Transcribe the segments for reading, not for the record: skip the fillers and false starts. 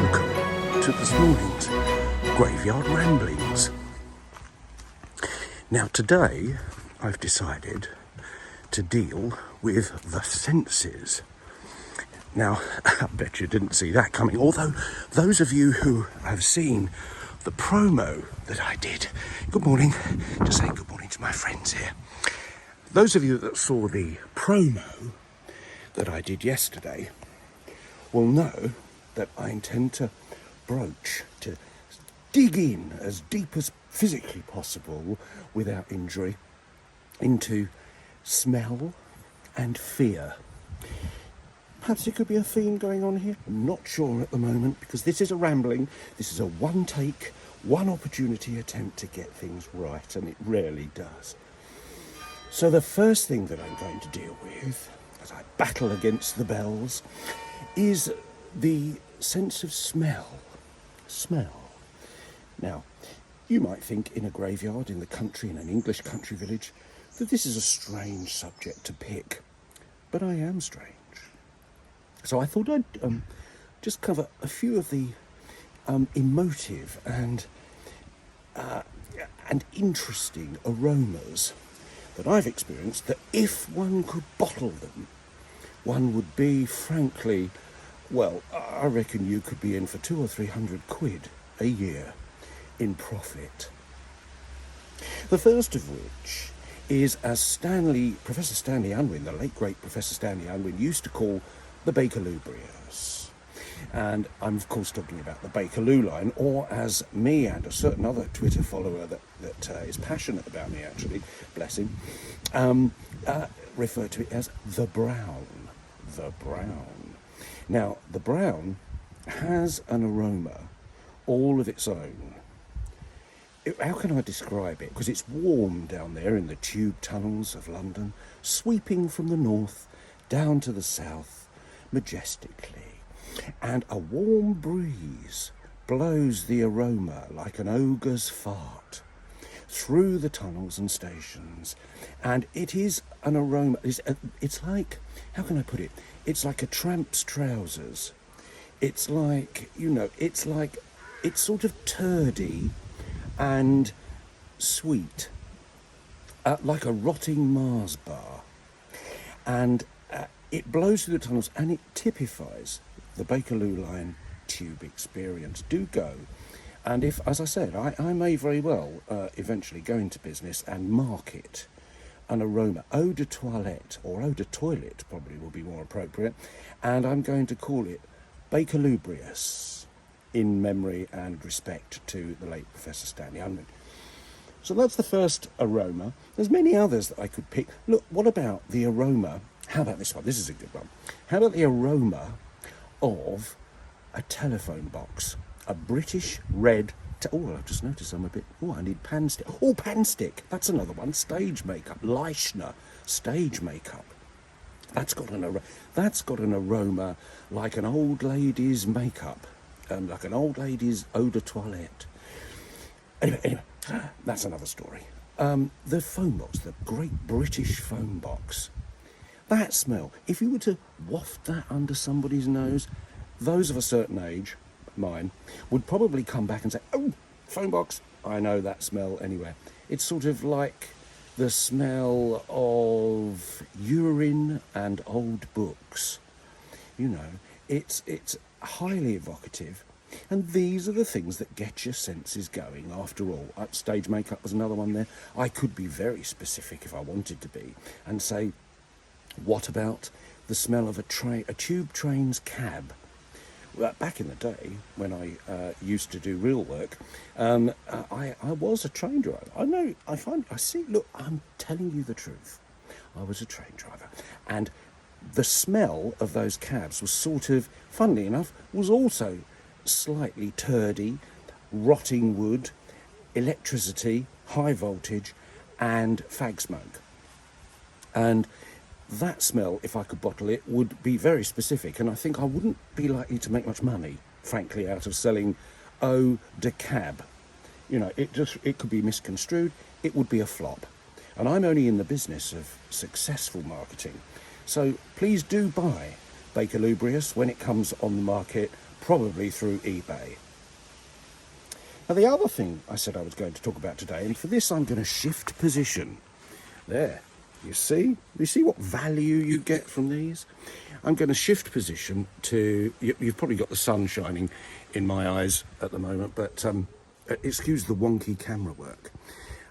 welcome to this morning's Graveyard Ramblings. Now today I've decided to deal with the senses. Now, I bet you didn't see that coming, although those of you who have seen the promo that I did, good morning, just saying good morning to my friends here. Those of you that saw the promo that I did yesterday will know that I intend to broach, to dig in as deep as physically possible without injury into smell and fear. Perhaps it could be a theme going on here. I'm not sure at the moment because this is a rambling. This is a one take, one opportunity attempt to get things right, and it rarely does. So the first thing that I'm going to deal with as I battle against the bells is the sense of smell. Smell. Now, you might think in a graveyard, in the country, in an English country village, that this is a strange subject to pick. But I am strange. So I thought I'd just cover a few of the emotive and interesting aromas that I've experienced, that if one could bottle them, one would be, frankly, well, I reckon you could be in for 200 or 300 quid a year in profit. The first of which is, as Professor Stanley Unwin, the late great Professor Stanley Unwin, used to call the Bakerlubrious. And I'm of course talking about the Bakerloo line, or as me and a certain other Twitter follower that is passionate about me, actually, bless him, refer to it as the Brown. The Brown. Now, the Brown has an aroma all of its own. How can I describe it? Because it's warm down there in the tube tunnels of London, sweeping from the north down to the south majestically. And a warm breeze blows the aroma like an ogre's fart through the tunnels and stations. And it is an aroma, it's like, how can I put it? It's like a tramp's trousers. It's like, it's sort of turdy and sweet, like a rotting Mars bar. And it blows through the tunnels and it typifies the Bakerloo line tube experience. Do go. And if, as I said, I may very well eventually go into business and market an aroma, eau de toilette, or eau de toilette probably will be more appropriate, and I'm going to call it Bakerlubrious, in memory and respect to the late Professor Stanley Unwin. So that's the first aroma. There's many others that I could pick. Look, what about the aroma? How about this one? This is a good one. How about the aroma of a telephone box? A British red... I've just noticed I'm a bit... I need pan stick. Pan stick. That's another one. Stage makeup. Leichner. Stage makeup. That's got an aroma like an old lady's makeup. Like an old lady's eau de toilette. Anyway, that's another story. The phone box, the great British phone box. That smell, if you were to waft that under somebody's nose, those of a certain age, mine, would probably come back and say, oh, phone box, I know that smell anywhere. It's sort of like the smell of urine and old books. It's highly evocative, and these are the things that get your senses going after all. Stage makeup was another one there. I could be very specific if I wanted to be and say, what about the smell of a tube train's cab? Well, back in the day when I used to do real work, I was a train driver. Look, I'm telling you the truth. I was a train driver, and the smell of those cabs was sort of, funnily enough, was also slightly turdy, rotting wood, electricity, high voltage, and fag smoke. And that smell, if I could bottle it, would be very specific, and I think I wouldn't be likely to make much money, frankly, out of selling eau de cab. It could be misconstrued, it would be a flop. And I'm only in the business of successful marketing. So please do buy Bakerlubrious when it comes on the market probably through eBay. Now, the other thing I said I was going to talk about today, and for this I'm going to shift position. There, you see what value you get from these? I'm going to shift position to, you've probably got the sun shining in my eyes at the moment, but excuse the wonky camera work.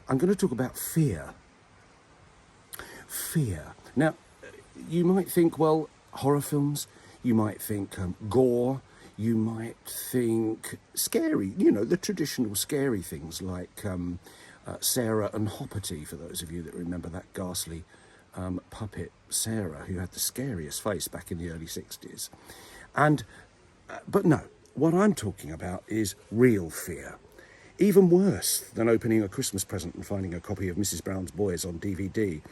I'm going to talk about fear. Fear. Now, you might think, well, horror films, you might think gore, you might think scary, the traditional scary things like Sarah and Hopperty, for those of you that remember that ghastly puppet Sarah, who had the scariest face back in the early 60s. But no, what I'm talking about is real fear. Even worse than opening a Christmas present and finding a copy of Mrs. Brown's Boys on DVD.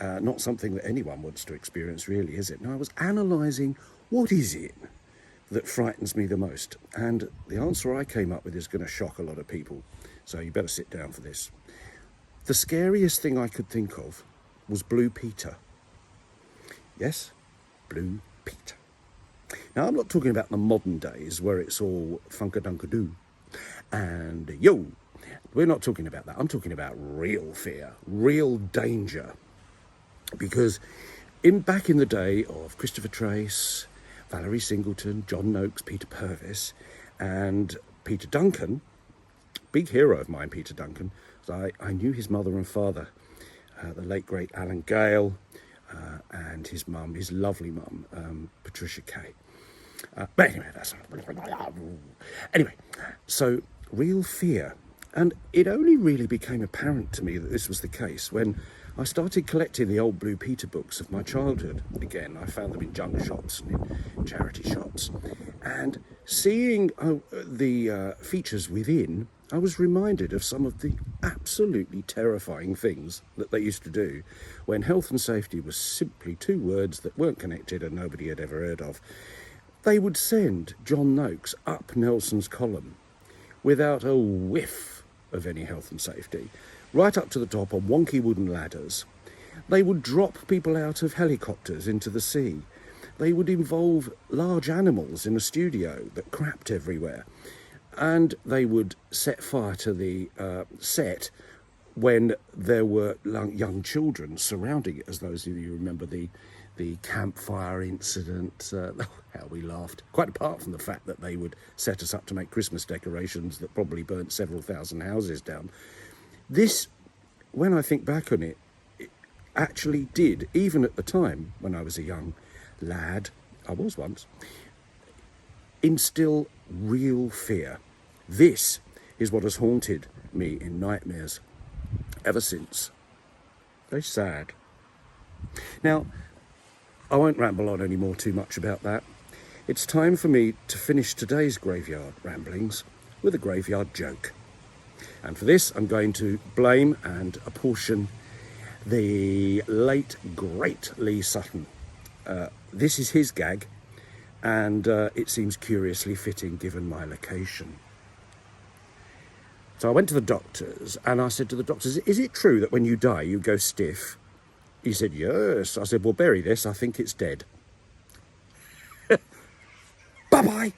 Not something that anyone wants to experience, really, is it? Now, I was analysing what is it that frightens me the most. And the answer I came up with is going to shock a lot of people. So you better sit down for this. The scariest thing I could think of was Blue Peter. Yes, Blue Peter. Now, I'm not talking about the modern days where it's all funka-dunka-doo and yo. We're not talking about that. I'm talking about real fear, real danger. Because back in the day of Christopher Trace, Valerie Singleton, John Noakes, Peter Purves, and Peter Duncan, big hero of mine, Peter Duncan. I knew his mother and father, the late, great Alan Gale, and his mum, his lovely mum, Patricia Kay. But anyway, so real fear. And it only really became apparent to me that this was the case when I started collecting the old Blue Peter books of my childhood. Again, I found them in junk shops and in charity shops. And seeing the features within, I was reminded of some of the absolutely terrifying things that they used to do when health and safety was simply two words that weren't connected and nobody had ever heard of. They would send John Noakes up Nelson's Column without a whiff of any health and safety, right up to the top on wonky wooden ladders. They would drop people out of helicopters into the sea. They would involve large animals in a studio that crapped everywhere. And they would set fire to the set when there were young children surrounding it, as those of you remember the campfire incident, how we laughed, quite apart from the fact that they would set us up to make Christmas decorations that probably burnt several thousand houses down. This, when I think back on it, it actually did, even at the time when I was a young lad, I was once, instill real fear. This is what has haunted me in nightmares ever since. Very sad. Now, I won't ramble on anymore too much about that. It's time for me to finish today's graveyard ramblings with a graveyard joke. And for this, I'm going to blame and apportion the late, great Lee Sutton. This is his gag, and it seems curiously fitting given my location. So I went to the doctors, and I said to the doctors, is it true that when you die, you go stiff? He said, yes. I said, well, bury this. I think it's dead. Bye-bye.